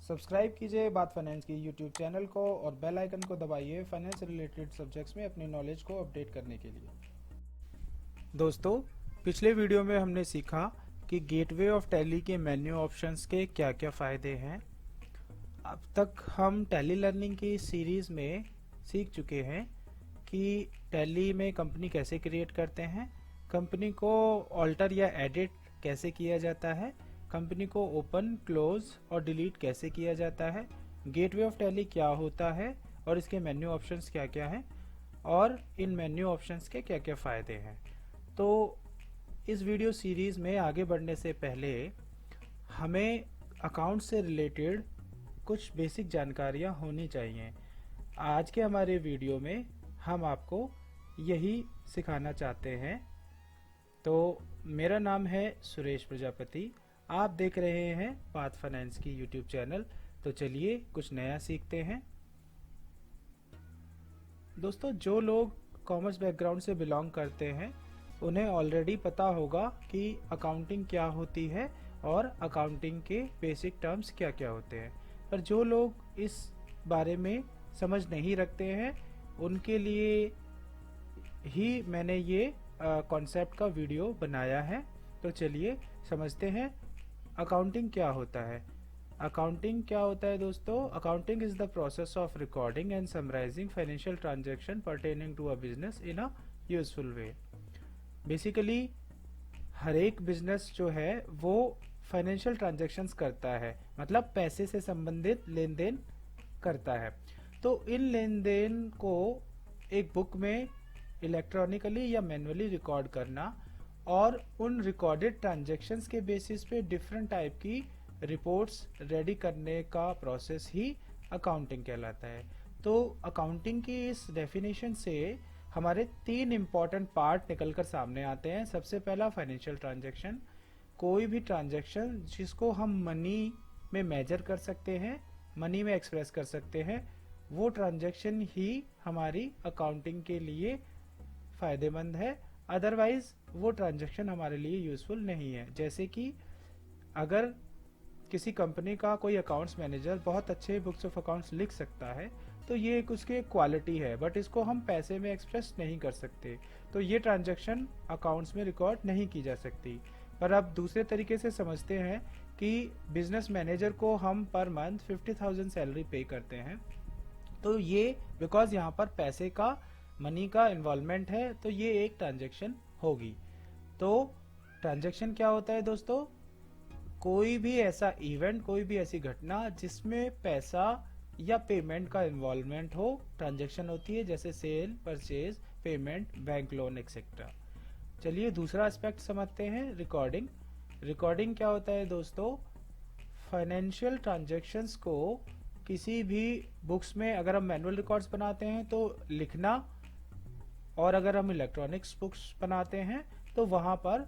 Subscribe कीजिए बात finance की यूट्यूब चैनल को और बेल आइकन को दबाइए फाइनेंस रिलेटेड सब्जेक्ट्स में अपनी नॉलेज को अपडेट करने के लिए। दोस्तों, पिछले वीडियो में हमने सीखा कि गेटवे ऑफ टैली के मेन्यू ऑप्शंस के क्या क्या फ़ायदे हैं। अब तक हम टैली लर्निंग की सीरीज़ में सीख चुके हैं कि टैली में कंपनी कैसे क्रिएट करते हैं, कंपनी को ऑल्टर या एडिट कैसे किया जाता है, कंपनी को ओपन, क्लोज और डिलीट कैसे किया जाता है, गेटवे ऑफ टैली क्या होता है और इसके मेन्यू ऑप्शंस क्या क्या हैं और इन मेन्यू ऑप्शंस के क्या क्या फ़ायदे हैं। तो इस वीडियो सीरीज़ में आगे बढ़ने से पहले हमें अकाउंट से रिलेटेड कुछ बेसिक जानकारियाँ होनी चाहिए। आज के हमारे वीडियो में हम आपको यही सिखाना चाहते हैं। तो मेरा नाम है सुरेश प्रजापति, आप देख रहे हैं बात फाइनेंस की यूट्यूब चैनल। तो चलिए कुछ नया सीखते हैं। दोस्तों, जो लोग कॉमर्स बैकग्राउंड से बिलोंग करते हैं उन्हें ऑलरेडी पता होगा कि अकाउंटिंग क्या होती है और अकाउंटिंग के बेसिक टर्म्स क्या क्या होते हैं। पर जो लोग इस बारे में समझ नहीं रखते हैं उनके लिए ही मैंने ये कॉन्सेप्ट का वीडियो बनाया है। तो चलिए समझते हैं अकाउंटिंग क्या होता है। अकाउंटिंग क्या होता है दोस्तों? Accounting is the process of recording and summarising financial transaction pertaining to a business in a useful way. Basically हर एक बिजनेस जो है वो फाइनेंशियल ट्रांजैक्शंस करता है, मतलब पैसे से संबंधित लेन देन करता है। तो इन लेन देन को एक बुक में इलेक्ट्रॉनिकली या मैन्युअली रिकॉर्ड करना और उन रिकॉर्डेड ट्रांजैक्शंस के बेसिस पे डिफरेंट टाइप की रिपोर्ट्स रेडी करने का प्रोसेस ही अकाउंटिंग कहलाता है। तो अकाउंटिंग की इस डेफिनेशन से हमारे तीन इंपॉर्टेंट पार्ट निकलकर सामने आते हैं। सबसे पहला फाइनेंशियल ट्रांजैक्शन, कोई भी ट्रांजैक्शन जिसको हम मनी में मेजर कर सकते हैं, मनी में एक्सप्रेस कर सकते हैं, वो ट्रांजैक्शन ही हमारी अकाउंटिंग के लिए फायदेमंद है। अदरवाइज वो ट्रांजैक्शन हमारे लिए यूजफुल नहीं है। जैसे कि अगर किसी कंपनी का कोई अकाउंट्स मैनेजर बहुत अच्छे बुक्स ऑफ अकाउंट्स लिख सकता है तो ये एक उसकी क्वालिटी है, बट इसको हम पैसे में एक्सप्रेस नहीं कर सकते, तो ये ट्रांजैक्शन अकाउंट्स में रिकॉर्ड नहीं की जा सकती। पर अब दूसरे तरीके से समझते हैं कि बिजनेस मैनेजर को हम पर मंथ 50,000 सैलरी पे करते हैं, तो ये बिकॉज यहाँ पर पैसे का, मनी का इन्वॉल्वमेंट है, तो ये एक ट्रांजैक्शन होगी। तो ट्रांजैक्शन क्या होता है दोस्तों? कोई भी ऐसा इवेंट, कोई भी ऐसी घटना जिसमें पैसा या पेमेंट का इन्वॉल्वमेंट हो, ट्रांजैक्शन होती है। जैसे sale, purchase, payment, bank loan etcetera. चलिए दूसरा एस्पेक्ट समझते हैं, रिकॉर्डिंग। रिकॉर्डिंग क्या होता है दोस्तों? फाइनेंशियल ट्रांजैक्शंस को किसी भी बुक्स में अगर हम मैनुअल रिकॉर्ड्स बनाते हैं तो लिखना, और अगर हम इलेक्ट्रॉनिक्स बुक्स बनाते हैं तो वहां पर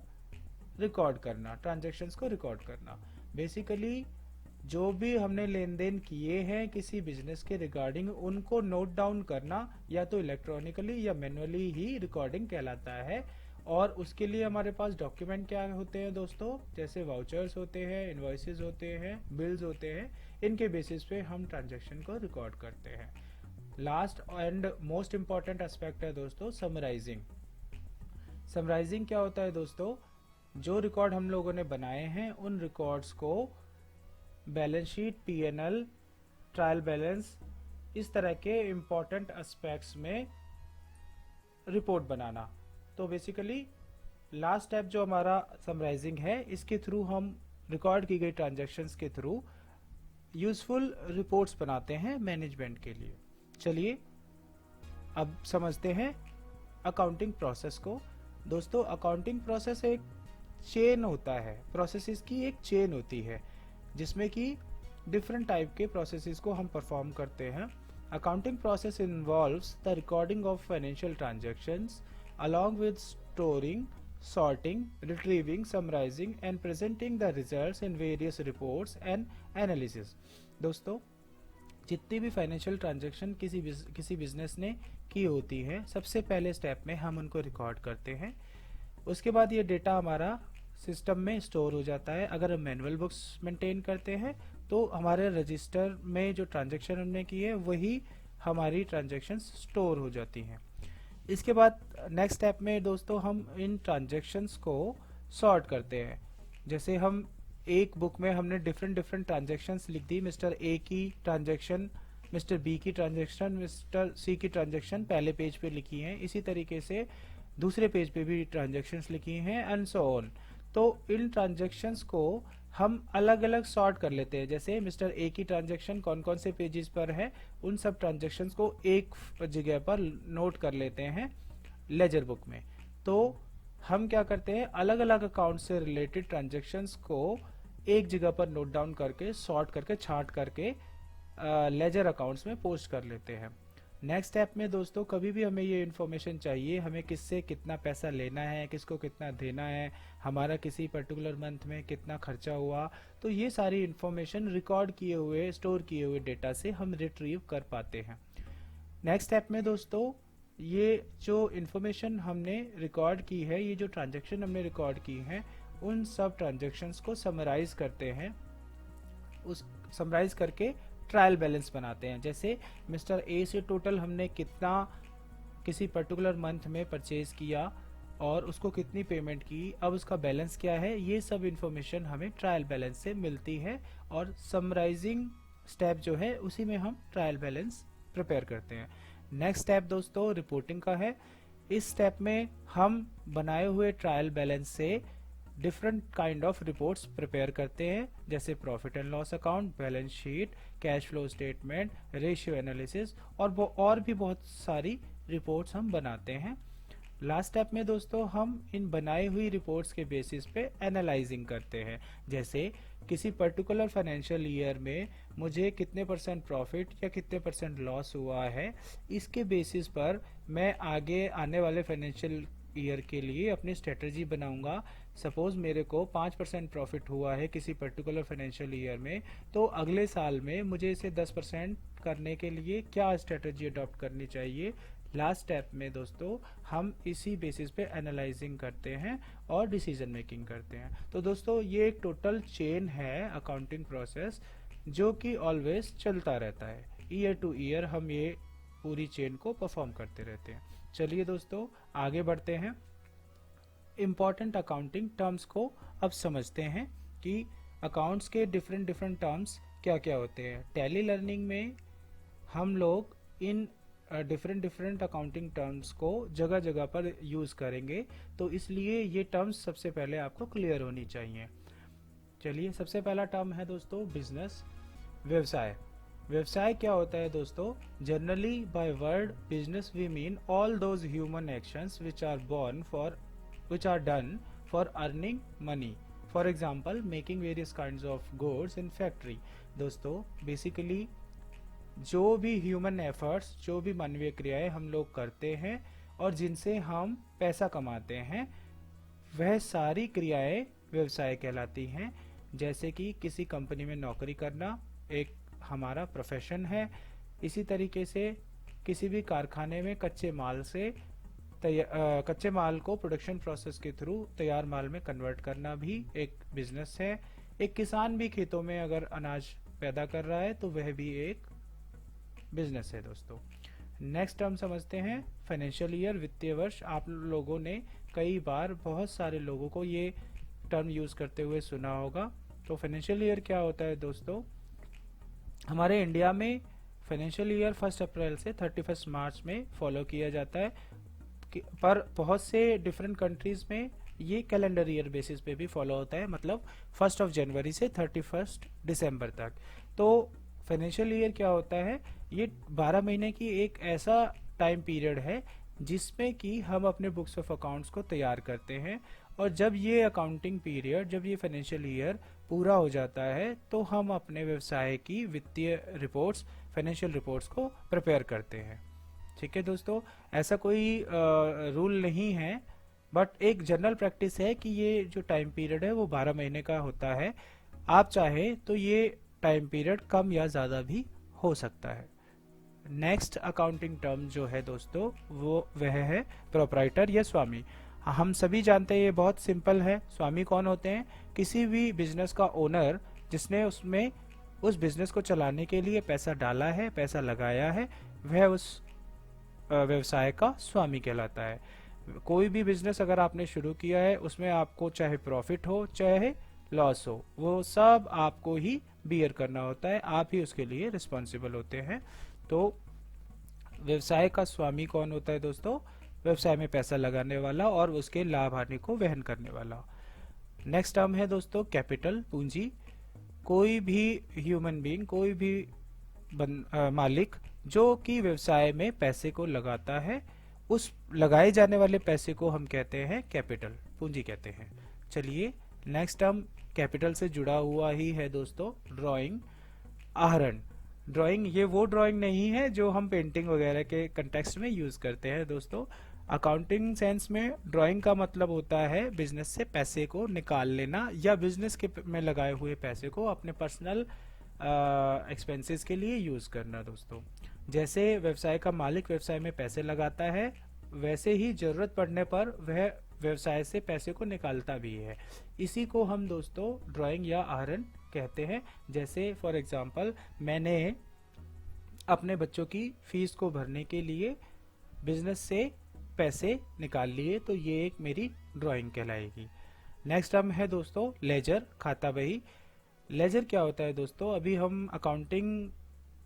रिकॉर्ड करना, ट्रांजैक्शंस को रिकॉर्ड करना। बेसिकली जो भी हमने लेन देन किए हैं किसी बिजनेस के रिगार्डिंग, उनको नोट डाउन करना या तो इलेक्ट्रॉनिकली या मैनुअली ही रिकॉर्डिंग कहलाता है। और उसके लिए हमारे पास डॉक्यूमेंट क्या होते हैं दोस्तों? जैसे वाउचर्स होते हैं, इनवॉइसेस होते हैं, बिल्स होते हैं। इनके बेसिस पे हम ट्रांजैक्शन को रिकॉर्ड करते हैं। Last and most important aspect है दोस्तों समराइजिंग। समराइजिंग क्या होता है दोस्तों? जो रिकॉर्ड हम लोगों ने बनाए हैं उन रिकॉर्ड्स को balance sheet, PNL, trial balance, इस तरह के इंपॉर्टेंट एस्पेक्ट्स में रिपोर्ट बनाना। तो बेसिकली लास्ट स्टेप जो हमारा समराइजिंग है, इसके थ्रू हम रिकॉर्ड की गई ट्रांजैक्शंस के थ्रू यूजफुल रिपोर्ट्स बनाते हैं मैनेजमेंट के लिए। चलिए अब समझते हैं अकाउंटिंग प्रोसेस को। दोस्तों, अकाउंटिंग प्रोसेस एक चेन होता है, प्रोसेसेस की एक चेन होती है जिसमें कि डिफरेंट टाइप के प्रोसेसेस को हम परफॉर्म करते हैं। Accounting process involves the recording of financial transactions along with storing, sorting, retrieving, summarizing and presenting the results in various reports and analysis। दोस्तों, जितनी भी फाइनेंशियल ट्रांजैक्शन किसी बिजनेस ने की होती है, सबसे पहले स्टेप में हम उनको रिकॉर्ड करते हैं। उसके बाद ये डेटा हमारा सिस्टम में स्टोर हो जाता है। अगर हम मैनुअल बुक्स मेंटेन करते हैं तो हमारे रजिस्टर में जो ट्रांजैक्शन हमने की है वही हमारी ट्रांजैक्शंस स्टोर हो जाती हैं। इसके बाद नेक्स्ट स्टेप में दोस्तों हम इन ट्रांजैक्शंस को सॉर्ट करते हैं। जैसे हम एक बुक में हमने डिफरेंट डिफरेंट ट्रांजैक्शंस लिख दी, मिस्टर ए की ट्रांजैक्शन, मिस्टर बी की ट्रांजैक्शन, मिस्टर सी की ट्रांजैक्शन पहले पेज पे लिखी हैं, इसी तरीके से दूसरे पेज पे भी ट्रांजैक्शंस लिखी हैं एंड सो ऑन। तो इन ट्रांजैक्शंस को हम अलग अलग सॉर्ट कर लेते हैं। जैसे मिस्टर ए की ट्रांजैक्शन कौन कौन से पेजेस पर है, उन सब ट्रांजैक्शंस को एक जगह पर नोट कर लेते हैं लेजर बुक में। तो हम क्या करते हैं, अलग अलग अकाउंट से रिलेटेड ट्रांजैक्शंस को एक जगह पर नोट डाउन करके, सॉर्ट करके, छांट करके लेजर अकाउंट्स में पोस्ट कर लेते हैं। नेक्स्ट स्टेप में दोस्तों कभी भी हमें ये इन्फॉर्मेशन चाहिए, हमें किससे कितना पैसा लेना है, किसको कितना देना है, हमारा किसी पर्टिकुलर मंथ में कितना खर्चा हुआ, तो ये सारी इन्फॉर्मेशन रिकॉर्ड किए हुए, स्टोर किए हुए डेटा से हम रिट्रीव कर पाते हैं। नेक्स्ट स्टेप में दोस्तों ये जो इन्फॉर्मेशन हमने रिकॉर्ड की है, ये जो ट्रांजैक्शन हमने रिकॉर्ड की है, उन सब ट्रांजैक्शंस को समराइज करते हैं। उस समराइज करके ट्रायल बैलेंस बनाते हैं। जैसे मिस्टर ए से टोटल हमने कितना किसी पर्टिकुलर मंथ में परचेज किया और उसको कितनी पेमेंट की, अब उसका बैलेंस क्या है, ये सब इंफॉर्मेशन हमें ट्रायल बैलेंस से मिलती है। और समराइजिंग स्टेप जो है उसी में हम ट्रायल बैलेंस प्रिपेयर करते हैं। नेक्स्ट स्टेप दोस्तों रिपोर्टिंग का है। इस स्टेप में हम बनाए हुए ट्रायल बैलेंस से different kind of reports prepare करते हैं, जैसे profit and loss account, balance sheet, cash flow statement, ratio analysis और भी बहुत सारी रिपोर्ट्स हम बनाते हैं। लास्ट स्टेप में दोस्तों हम इन बनाई हुई रिपोर्ट्स के बेसिस पे एनालाइजिंग करते हैं। जैसे किसी पर्टिकुलर फाइनेंशियल ईयर में मुझे कितने परसेंट प्रॉफिट या कितने परसेंट लॉस हुआ है, इसके बेसिस पर मैं आगे आने वाले फाइनेंशियल ईयर के लिए अपनी स्ट्रेटजी बनाऊंगा। सपोज मेरे को 5% प्रॉफिट हुआ है किसी पर्टिकुलर फाइनेंशियल ईयर में, तो अगले साल में मुझे इसे 10% करने के लिए क्या स्ट्रेटजी अडॉप्ट करनी चाहिए। लास्ट स्टेप में दोस्तों हम इसी बेसिस पे एनालाइजिंग करते हैं और डिसीजन मेकिंग करते हैं। तो दोस्तों ये एक टोटल चेन है अकाउंटिंग प्रोसेस जो कि ऑलवेज चलता रहता है। ईयर टू ईयर हम ये पूरी चेन को परफॉर्म करते रहते हैं। चलिए दोस्तों आगे बढ़ते हैं। इम्पॉर्टेंट अकाउंटिंग टर्म्स को अब समझते हैं कि अकाउंट्स के डिफरेंट डिफरेंट टर्म्स क्या क्या होते हैं। टैली लर्निंग में हम लोग in different different accounting terms को जगह जगह पर यूज करेंगे, तो इसलिए ये टर्म्स सबसे पहले आपको क्लियर होनी चाहिए। चलिए सबसे पहला टर्म है दोस्तों बिजनेस, व्यवसाय। व्यवसाय क्या होता है दोस्तों, generally by word business we mean all those human actions which are done for earning money, for example making various kinds of goods in factory। दोस्तों बेसिकली जो भी ह्यूमन एफर्ट्स, जो भी मानवीय क्रियाएं हम लोग करते हैं और जिनसे हम पैसा कमाते हैं, वह सारी क्रियाएं व्यवसाय कहलाती हैं। जैसे कि किसी कंपनी में नौकरी करना एक हमारा प्रोफेशन है। इसी तरीके से किसी भी कारखाने में कच्चे माल को प्रोडक्शन प्रोसेस के थ्रू तैयार माल में कन्वर्ट करना भी एक बिजनेस है। एक किसान भी खेतों में अगर अनाज पैदा कर रहा है तो वह भी एक बिजनेस है दोस्तों। नेक्स्ट टर्म समझते हैं फाइनेंशियल ईयर, वित्तीय वर्ष। आप लोगों ने कई बार बहुत सारे लोगों को ये टर्म यूज करते हुए सुना होगा। तो फाइनेंशियल ईयर क्या होता है दोस्तों, हमारे इंडिया में फाइनेंशियल ईयर 1 अप्रैल से 31 मार्च में फॉलो किया जाता है, पर बहुत से डिफरेंट कंट्रीज में ये कैलेंडर ईयर बेसिस पे भी फॉलो होता है, मतलब 1 जनवरी से 31 दिसंबर तक। तो फाइनेंशियल ईयर क्या होता है, ये 12 महीने की एक ऐसा टाइम पीरियड है जिसमें कि हम अपने बुक्स ऑफ अकाउंट्स को तैयार करते हैं। और जब ये अकाउंटिंग पीरियड, जब ये फाइनेंशियल ईयर पूरा हो जाता है तो हम अपने व्यवसाय की वित्तीय रिपोर्ट्स, फाइनेंशियल रिपोर्ट्स को प्रिपेयर करते हैं। ठीक है दोस्तों, ऐसा कोई रूल नहीं है, बट एक जनरल प्रैक्टिस है कि ये जो टाइम पीरियड है वो 12 महीने का होता है। आप चाहे तो ये टाइम पीरियड कम या ज़्यादा भी हो सकता है। नेक्स्ट अकाउंटिंग टर्म जो है दोस्तों वह है प्रोप्राइटर या स्वामी। हम सभी जानते हैं ये बहुत सिंपल है। स्वामी कौन होते हैं, किसी भी बिजनेस का ओनर जिसने उसमें उस बिजनेस को चलाने के लिए पैसा डाला है, पैसा लगाया है, वह उस व्यवसाय का स्वामी कहलाता है। कोई भी बिजनेस अगर आपने शुरू किया है, उसमें आपको चाहे प्रॉफिट हो चाहे लॉस हो, वो सब आपको ही बियर करना होता है, आप ही उसके लिए रिस्पॉन्सिबल होते हैं। तो व्यवसाय का स्वामी कौन होता है दोस्तों? व्यवसाय में पैसा लगाने वाला और उसके लाभ हानि को वहन करने वाला। नेक्स्ट टर्म है दोस्तों कैपिटल, पूंजी। कोई भी ह्यूमन बीइंग, कोई भी मालिक जो कि व्यवसाय में पैसे को लगाता है, उस लगाए जाने वाले पैसे को हम कहते हैं कैपिटल, पूंजी कहते हैं। चलिए नेक्स्ट टर्म कैपिटल से जुड़ा हुआ ही है दोस्तों, ड्राइंग, आहरण। ड्राइंग ये वो ड्राइंग नहीं है जो हम पेंटिंग वगैरह के कंटेक्स्ट में यूज करते हैं दोस्तों। अकाउंटिंग सेंस में ड्राइंग का मतलब होता है बिजनेस से पैसे को निकाल लेना, या बिजनेस के में लगाए हुए पैसे को अपने पर्सनल एक्सपेंसेस के लिए यूज करना दोस्तों। जैसे व्यवसाय का मालिक व्यवसाय में पैसे लगाता है, वैसे ही जरूरत पड़ने पर वह व्यवसाय से पैसे को निकालता भी है। इसी को हम दोस्तों ड्राइंग या आहरण कहते हैं। जैसे फॉर एग्जांपल, मैंने अपने बच्चों की फीस को भरने के लिए बिजनेस से पैसे निकाल लिए, तो ये एक मेरी ड्राइंग कहलाएगी। नेक्स्ट टर्म है दोस्तों लेजर, खाता बही। लेजर क्या होता है दोस्तों? अभी हम अकाउंटिंग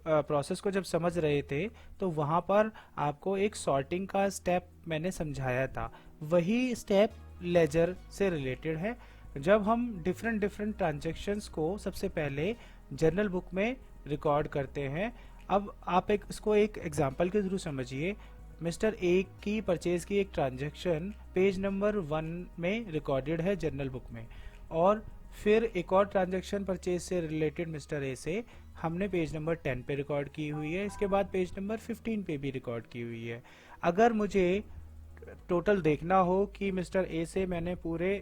प्रोसेस को जब समझ रहे थे तो वहां पर आपको एक सॉर्टिंग का स्टेप मैंने समझाया था, वही स्टेप लेजर से रिलेटेड है। जब हम डिफरेंट डिफरेंट ट्रांजैक्शंस को सबसे पहले जर्नल बुक में रिकॉर्ड करते हैं। अब आप इसको एक एग्जांपल के थ्रू समझिए। मिस्टर ए की परचेज की एक ट्रांजैक्शन पेज नंबर 1 में रिकॉर्डेड है जर्नल बुक में, और फिर एक और ट्रांजैक्शन परचेज से रिलेटेड मिस्टर ए से हमने पेज नंबर 10 पे रिकॉर्ड की हुई है, इसके बाद पेज नंबर 15 पे भी रिकॉर्ड की हुई है। अगर मुझे टोटल देखना हो कि मिस्टर ए से मैंने पूरे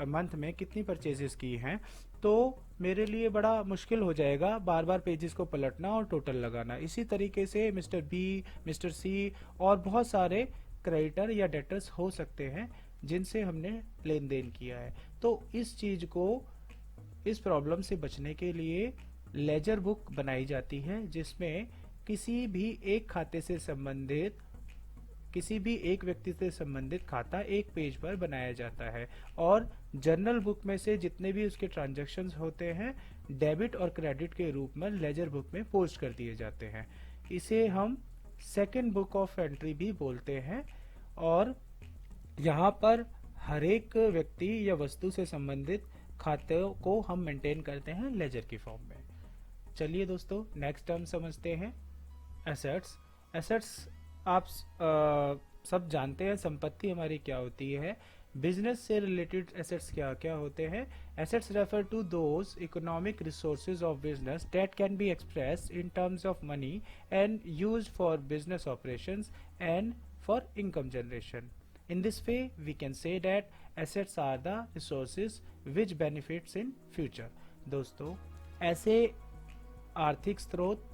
मंथ में कितनी परचेजेस की हैं, तो मेरे लिए बड़ा मुश्किल हो जाएगा बार बार पेजेस को पलटना और टोटल लगाना। इसी तरीके से मिस्टर बी, मिस्टर सी और बहुत सारे क्रेडिटर या डेटर्स हो सकते हैं जिनसे हमने लेन देन किया है। तो इस चीज को, इस प्रॉब्लम से बचने के लिए लेजर बुक बनाई जाती है, जिसमें किसी भी एक खाते से संबंधित, किसी भी एक व्यक्ति से संबंधित खाता एक पेज पर बनाया जाता है, और जर्नल बुक में से जितने भी उसके ट्रांजैक्शंस होते हैं डेबिट और क्रेडिट के रूप में लेजर बुक में पोस्ट कर दिए जाते हैं। इसे हम सेकंड बुक ऑफ एंट्री भी बोलते हैं, और यहाँ पर हर एक व्यक्ति या वस्तु से संबंधित खातों को हम मेंटेन करते हैं लेजर की फॉर्म में। चलिए दोस्तों नेक्स्ट टर्म समझते हैं, एसेट्स। एसेट्स आप सब जानते हैं, संपत्ति हमारी क्या होती है। बिजनेस से रिलेटेड एसेट्स क्या क्या होते हैं? Assets refer to those economic resources of business that can be expressed in terms of money and used for business operations and for income generation. In this way, we can say that assets are the resources which benefits in future. दोस्तों, ऐसे आर्थिक स्रोत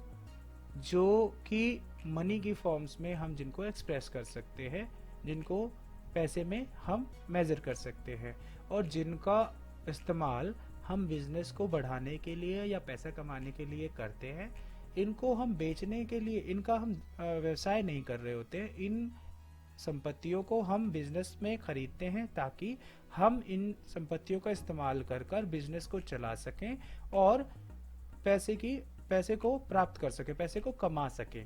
जो कि money की forms में हम जिनको एक्सप्रेस कर सकते हैं, जिनको पैसे में हम मेजर कर सकते हैं, और जिनका इस्तेमाल हम बिजनेस को बढ़ाने के लिए या पैसा कमाने के लिए करते हैं। इनको हम बेचने के लिए, इनका हम व्यवसाय नहीं कर रहे होते। इन संपत्तियों को हम बिजनेस में खरीदते हैं ताकि हम इन संपत्तियों का इस्तेमाल कर कर बिजनेस को चला सकें और पैसे को प्राप्त कर सके, पैसे को कमा सके।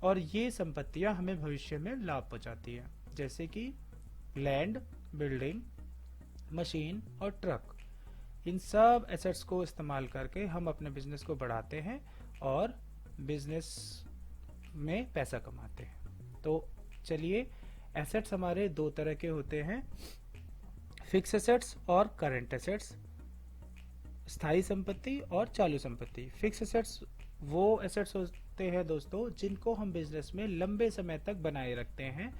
और ये संपत्तियां हमें भविष्य में लाभ पहुंचाती हैं, जैसे कि लैंड, बिल्डिंग, मशीन और ट्रक। इन सब एसेट्स को इस्तेमाल करके हम अपने बिजनेस को बढ़ाते हैं और बिजनेस में पैसा कमाते हैं। तो चलिए, एसेट्स हमारे दो तरह के होते हैं, फिक्स एसेट्स और करंट एसेट्स, स्थायी संपत्ति और चालू संपत्ति। फिक्स एसेट्स वो एसेट्स होते हैं दोस्तों जिनको हम बिजनेस में लंबे समय तक बनाए रखते हैं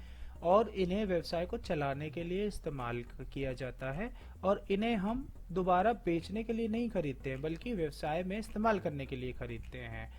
और इन्हें व्यवसाय को चलाने के लिए इस्तेमाल किया जाता है, और इन्हें हम दोबारा बेचने के लिए नहीं खरीदते हैं बल्कि व्यवसाय में इस्तेमाल करने के लिए खरीदते हैं।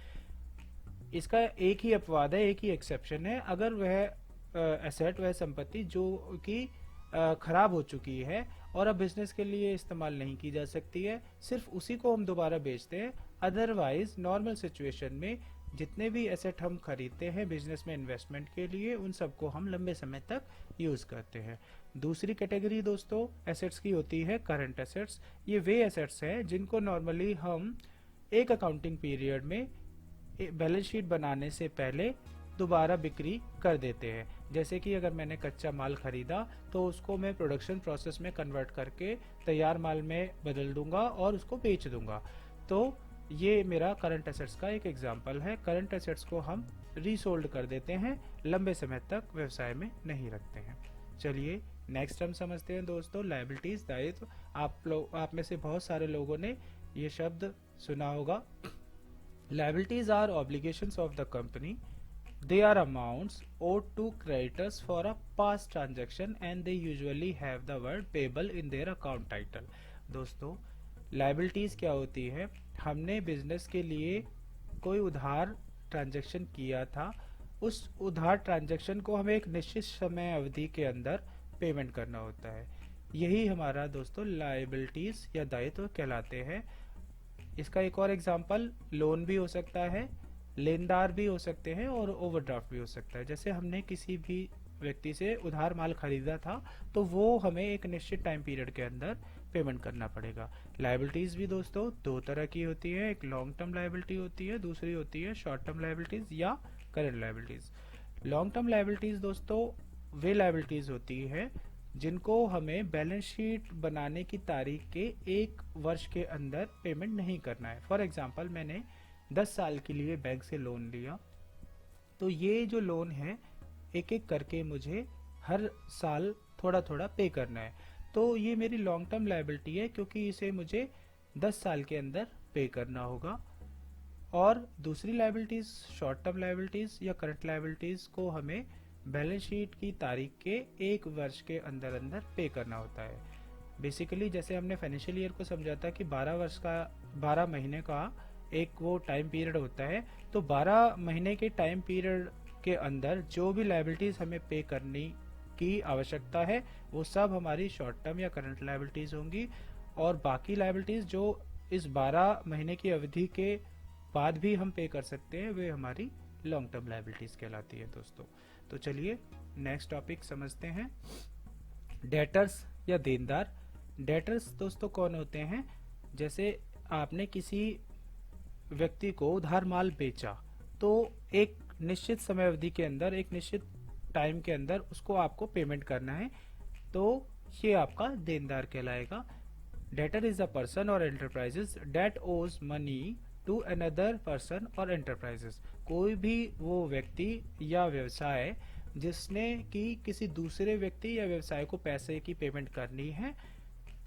इसका एक ही अपवाद है, एक ही एक्सेप्शन है। अगर वह एसेट, वह संपत्ति जो कि खराब हो चुकी है और अब बिजनेस के लिए इस्तेमाल नहीं की जा सकती है, सिर्फ उसी को हम दोबारा बेचते हैं। अदरवाइज नॉर्मल सिचुएशन में जितने भी एसेट हम खरीदते हैं बिजनेस में इन्वेस्टमेंट के लिए, उन सबको हम लंबे समय तक यूज करते हैं। दूसरी कैटेगरी दोस्तों एसेट्स की होती है करंट एसेट्स। ये वे एसेट्स हैं जिनको नॉर्मली हम एक अकाउंटिंग पीरियड में बैलेंस शीट बनाने से पहले दोबारा बिक्री कर देते हैं। जैसे कि अगर मैंने कच्चा माल खरीदा तो उसको मैं प्रोडक्शन प्रोसेस में कन्वर्ट करके तैयार माल में बदल दूंगा और उसको बेच दूंगा। तो ये मेरा करंट एसेट्स का एक एग्जांपल है। करंट एसेट्स को हम रीसोल्ड कर देते हैं, लंबे समय तक व्यवसाय में नहीं रखते हैं। चलिए नेक्स्ट हम समझते हैं दोस्तों लायबिलिटीज, दायित्व। आप में से बहुत सारे लोगों ने ये शब्द सुना होगा। Liabilities are obligations of the company. They are amounts owed to creditors for a past transaction and they usually have the word payable in their account title. दोस्तों liabilities क्या होती है? हमने बिजनेस के लिए कोई उधार ट्रांजैक्शन किया था, उस उधार ट्रांजैक्शन को हमें एक निश्चित समय अवधि के अंदर पेमेंट करना होता है। यही हमारा दोस्तों लायबिलिटीज या दायित्व कहलाते हैं। इसका एक और एग्जांपल लोन भी हो सकता है, लेनदार भी हो सकते हैं और ओवरड्राफ्ट भी हो सकता है। जैसे हमने किसी भी व्यक्ति से उधार माल खरीदा था तो वो हमें एक निश्चित टाइम पीरियड के अंदर पेमेंट करना पड़ेगा। लायबिलिटीज भी दोस्तों दो तरह की होती है, एक लॉन्ग टर्म लायबिलिटी होती है, दूसरी होती है शॉर्ट टर्म लायबिलिटीज या current liabilities. Long term liabilities दोस्तों वे लायबिलिटीज होती है जिनको हमें बैलेंस शीट बनाने की तारीख के एक वर्ष के अंदर पेमेंट नहीं करना है। फॉर एग्जांपल मैंने 10 साल के लिए बैंक से लोन लिया, तो ये जो लोन है एक एक करके मुझे हर साल थोड़ा थोड़ा पे करना है। तो ये मेरी लॉन्ग टर्म लायबिलिटी है क्योंकि इसे मुझे 10 साल के अंदर पे करना होगा। और दूसरी लायबिलिटीज शॉर्ट टर्म लायबिलिटीज या करंट लायबिलिटीज को हमें बैलेंस शीट की तारीख के एक वर्ष के अंदर अंदर पे करना होता है। बेसिकली जैसे हमने फाइनेंशियल ईयर को समझा था कि 12 महीने का एक वो टाइम पीरियड होता है, तो 12 महीने के टाइम पीरियड के अंदर जो भी लायबिलिटीज हमें पे करने की आवश्यकता है वो सब हमारी शॉर्ट टर्म या करंट लायबिलिटीज होंगी, और बाकी लायबिलिटीज जो इस 12 महीने की अवधि के बाद भी हम पे कर सकते हैं वे हमारी लॉन्ग टर्म लायबिलिटीज कहलाती है दोस्तों। तो चलिए नेक्स्ट टॉपिक समझते हैं, डेटर्स या देनदार। डेटर्स दोस्तों कौन होते हैं? जैसे आपने किसी व्यक्ति को उधार माल बेचा तो एक निश्चित समय अवधि के अंदर, एक निश्चित टाइम के अंदर उसको आपको पेमेंट करना है, तो ये आपका देनदार कहलाएगा। डेटर इज अ पर्सन और एंटरप्राइजेस दैट ओज मनी टू अनदर पर्सन और एंटरप्राइजेस। कोई भी वो व्यक्ति या व्यवसाय जिसने कि किसी दूसरे व्यक्ति या व्यवसाय को पैसे की पेमेंट करनी है,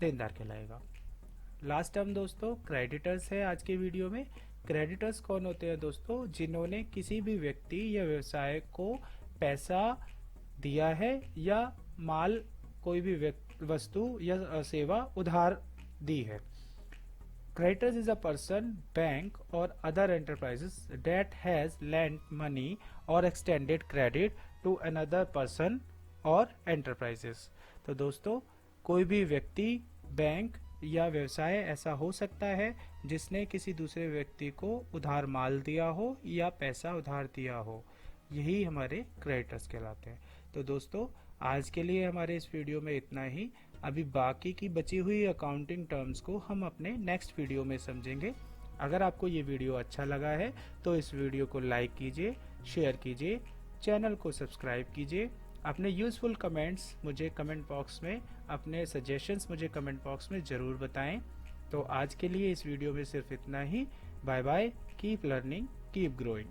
देनदार कहलाएगा। लास्ट टर्म दोस्तों क्रेडिटर्स है आज के वीडियो में। क्रेडिटर्स कौन होते हैं दोस्तों? जिन्होंने किसी भी व्यक्ति या व्यवसाय को पैसा दिया है या माल, कोई भी वस्तु या सेवा उधार दी है। Creditors is a person, bank or other enterprises that has lent money or extended credit to another person or enterprises। तो दोस्तों कोई भी व्यक्ति, बैंक या व्यवसाय ऐसा हो सकता है जिसने किसी दूसरे व्यक्ति को उधार माल दिया हो या पैसा उधार दिया हो, यही हमारे क्रेडिटर्स कहलाते हैं। तो दोस्तों आज के लिए हमारे इस वीडियो में इतना ही। अभी बाकी की बची हुई अकाउंटिंग टर्म्स को हम अपने नेक्स्ट वीडियो में समझेंगे। अगर आपको ये वीडियो अच्छा लगा है तो इस वीडियो को लाइक कीजिए, शेयर कीजिए, चैनल को सब्सक्राइब कीजिए। अपने यूजफुल कमेंट्स मुझे कमेंट बॉक्स में, अपने सजेशंस मुझे कमेंट बॉक्स में ज़रूर बताएं। तो आज के लिए इस वीडियो में सिर्फ इतना ही। Bye bye, keep learning, keep growing.